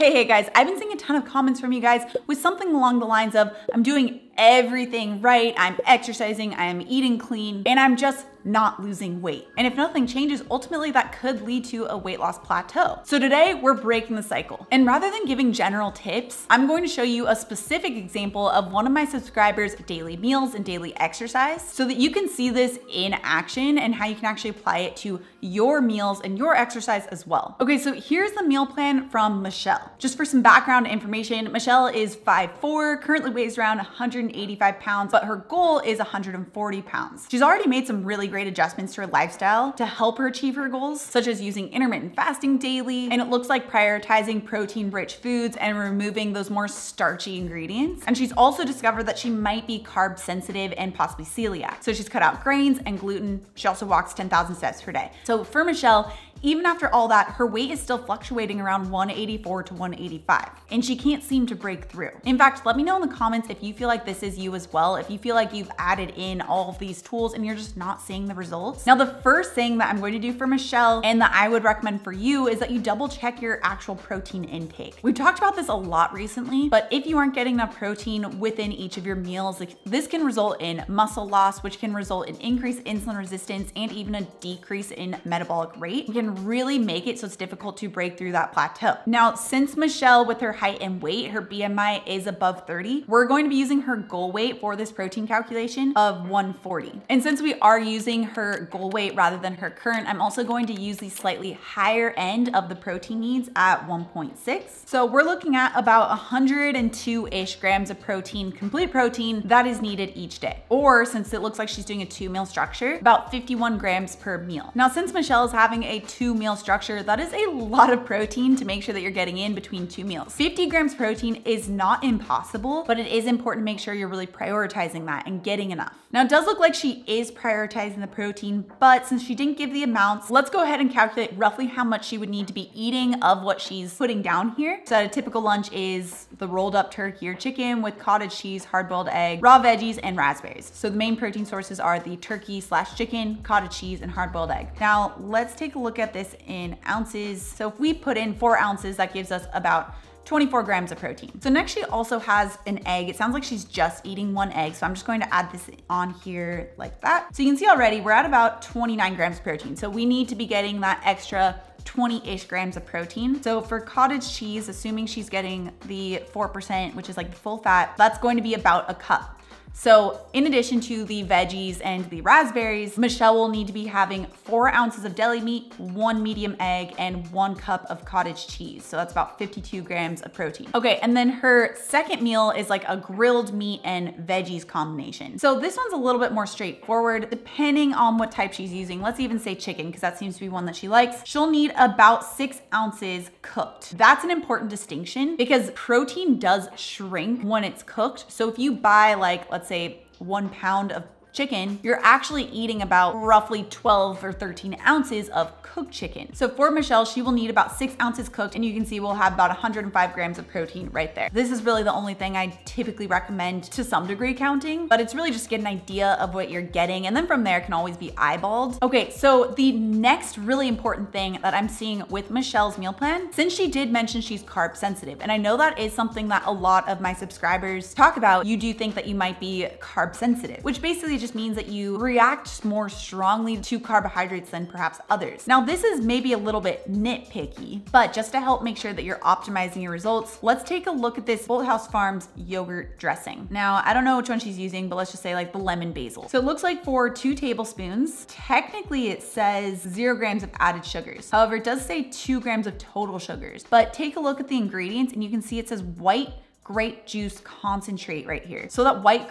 Hey guys, I've been seeing a ton of comments from you guys with something along the lines of, I'm doing everything right, I'm exercising, I am eating clean, and I'm just not losing weight. And if nothing changes, ultimately that could lead to a weight loss plateau. So today we're breaking the cycle. And rather than giving general tips, I'm going to show you a specific example of one of my subscribers' daily meals and daily exercise so that you can see this in action and how you can actually apply it to your meals and your exercise as well. Okay, so here's the meal plan from Michelle. Just for some background information, Michelle is 5'4", currently weighs around 185 pounds, but her goal is 140 pounds. She's already made some really great adjustments to her lifestyle to help her achieve her goals, such as using intermittent fasting daily, and it looks like prioritizing protein-rich foods and removing those more starchy ingredients. And she's also discovered that she might be carb sensitive and possibly celiac. So she's cut out grains and gluten. She also walks 10,000 steps per day. So for Michelle, even after all that, her weight is still fluctuating around 184 to 185, and she can't seem to break through. In fact, let me know in the comments if you feel like this is you as well, if you feel like you've added in all of these tools and you're just not seeing the results. Now, the first thing that I'm going to do for Michelle and that I would recommend for you is that you double check your actual protein intake. We've talked about this a lot recently, but if you aren't getting enough protein within each of your meals, this can result in muscle loss, which can result in increased insulin resistance and even a decrease in metabolic rate. It can really make it so it's difficult to break through that plateau. Now, since Michelle, with her height and weight, her BMI is above 30, we're going to be using her goal weight for this protein calculation of 140. And since we are using her goal weight rather than her current, I'm also going to use the slightly higher end of the protein needs at 1.6. So we're looking at about 102-ish grams of protein, complete protein, that is needed each day. Or since it looks like she's doing a 2-meal structure, about 51 grams per meal. Now, since Michelle is having a 2-meal structure, that is a lot of protein to make sure that you're getting in between 2 meals. 50 grams protein is not impossible, but it is important to make sure you're really prioritizing that and getting enough. Now, it does look like she is prioritizing the protein, but since she didn't give the amounts, let's go ahead and calculate roughly how much she would need to be eating of what she's putting down here. So a typical lunch is the rolled up turkey or chicken with cottage cheese, hard-boiled egg, raw veggies, and raspberries. So the main protein sources are the turkey/chicken, cottage cheese, and hard-boiled egg. Now, let's take a look at this in ounces. So if we put in 4 ounces, that gives us about 24 grams of protein. So next she also has an egg. It sounds like she's just eating 1 egg. So I'm just going to add this on here like that. So you can see already we're at about 29 grams of protein. So we need to be getting that extra 20-ish grams of protein. So for cottage cheese, assuming she's getting the 4%, which is like the full fat, that's going to be about a cup. So in addition to the veggies and the raspberries, Michelle will need to be having 4 ounces of deli meat, 1 medium egg, and 1 cup of cottage cheese. So that's about 52 grams of protein. Okay, and then her second meal is like a grilled meat and veggies combination. So this one's a little bit more straightforward, depending on what type she's using. Let's even say chicken, because that seems to be one that she likes. She'll need about 6 ounces cooked. That's an important distinction because protein does shrink when it's cooked. So if you buy like, let's say 1 pound of chicken, you're actually eating about roughly 12 or 13 ounces of cooked chicken. So for Michelle, she will need about 6 ounces cooked, and you can see we'll have about 105 grams of protein right there. This is really the only thing I typically recommend to some degree counting, but it's really just to get an idea of what you're getting, and then from there it can always be eyeballed. Okay, so the next really important thing that I'm seeing with Michelle's meal plan, since she did mention she's carb sensitive, and I know that is something that a lot of my subscribers talk about, you do think that you might be carb sensitive, which basically just means that you react more strongly to carbohydrates than perhaps others. Now, this is maybe a little bit nitpicky, but just to help make sure that you're optimizing your results, let's take a look at this Bolthouse Farms yogurt dressing. Now, I don't know which one she's using, but let's just say like the lemon basil. So it looks like for 2 tablespoons, technically it says 0 grams of added sugars. However, it does say 2 grams of total sugars, but take a look at the ingredients and you can see it says white grape juice concentrate right here. So that white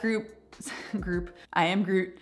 I am Groot.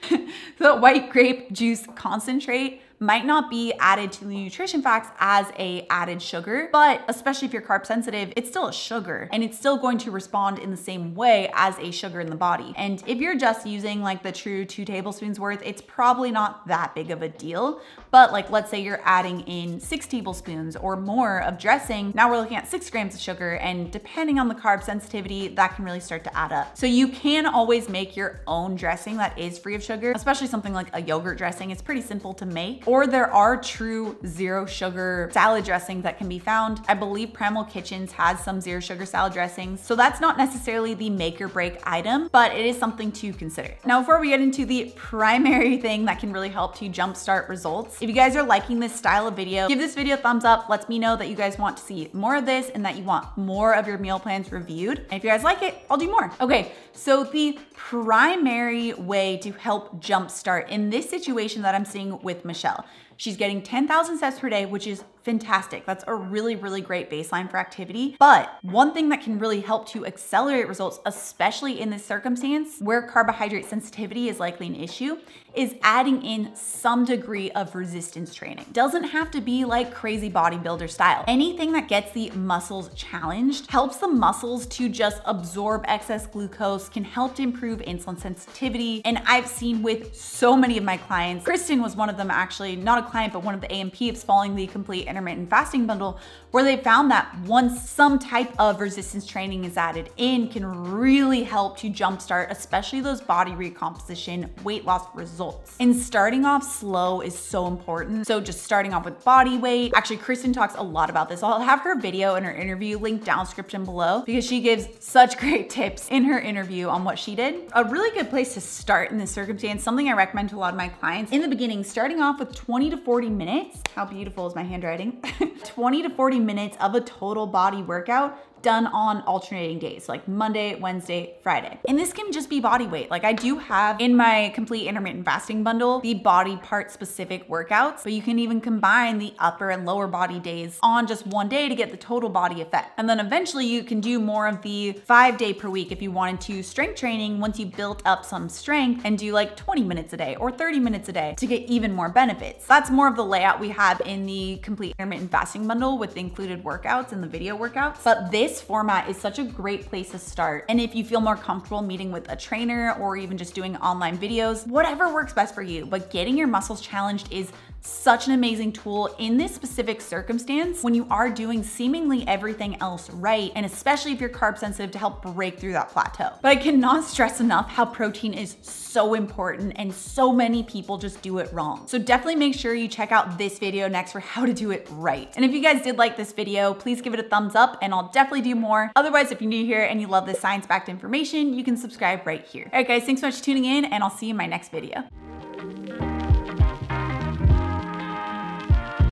The white grape juice concentrate might not be added to the nutrition facts as a added sugar, but especially if you're carb sensitive, it's still a sugar and it's still going to respond in the same way as a sugar in the body. And if you're just using like the true 2 tablespoons worth, it's probably not that big of a deal. But like, let's say you're adding in 6 tablespoons or more of dressing, now we're looking at 6 grams of sugar, and depending on the carb sensitivity, that can really start to add up. So you can always make your own dressing that is free of sugar, especially something like a yogurt dressing. It's pretty simple to make. or there are true zero sugar salad dressings that can be found. I believe Primal Kitchens has some zero sugar salad dressings. So that's not necessarily the make or break item, but it is something to consider. Now, before we get into the primary thing that can really help to jumpstart results, if you guys are liking this style of video, give this video a thumbs up. Lets me know that you guys want to see more of this and that you want more of your meal plans reviewed. And if you guys like it, I'll do more. Okay, so the primary way to help jumpstart in this situation that I'm seeing with Michelle, she's getting 10,000 steps per day, which is fantastic. That's a really, really great baseline for activity. But one thing that can really help to accelerate results, especially in this circumstance where carbohydrate sensitivity is likely an issue, is adding in some degree of resistance training. Doesn't have to be like crazy bodybuilder style. Anything that gets the muscles challenged helps the muscles to just absorb excess glucose, can help to improve insulin sensitivity. And I've seen with so many of my clients, Kristen was one of them actually, not a client, but one of the AMPs following the complete intermittent fasting bundle, where they found that once some type of resistance training is added in, can really help to jumpstart, especially those body recomposition, weight loss results. And starting off slow is so important. So just starting off with body weight. Actually, Kristen talks a lot about this. I'll have her video and her interview linked down description below because she gives such great tips in her interview on what she did. A really good place to start in this circumstance, something I recommend to a lot of my clients in the beginning, starting off with 20 to 40 minutes. How beautiful is my handwriting? 20 to 40 minutes of a total body workout done on alternating days, like Monday, Wednesday, Friday. And this can just be body weight. Like I do have in my complete intermittent fasting bundle, the body part specific workouts, but you can even combine the upper and lower body days on just one day to get the total body effect. And then eventually you can do more of the 5-day per week if you wanted to strength training once you built up some strength and do like 20 minutes a day or 30 minutes a day to get even more benefits. That's more of the layout we have in the complete intermittent fasting bundle with the included workouts and the video workouts. But this format is such a great place to start. And if you feel more comfortable meeting with a trainer or even just doing online videos, whatever works best for you, but getting your muscles challenged is such an amazing tool in this specific circumstance when you are doing seemingly everything else right, and especially if you're carb sensitive, to help break through that plateau. But I cannot stress enough how protein is so important and so many people just do it wrong. So definitely make sure you check out this video next for how to do it right. And if you guys did like this video, please give it a thumbs up and I'll definitely do more. Otherwise, if you're new here and you love this science-backed information, you can subscribe right here. All right guys, thanks so much for tuning in and I'll see you in my next video.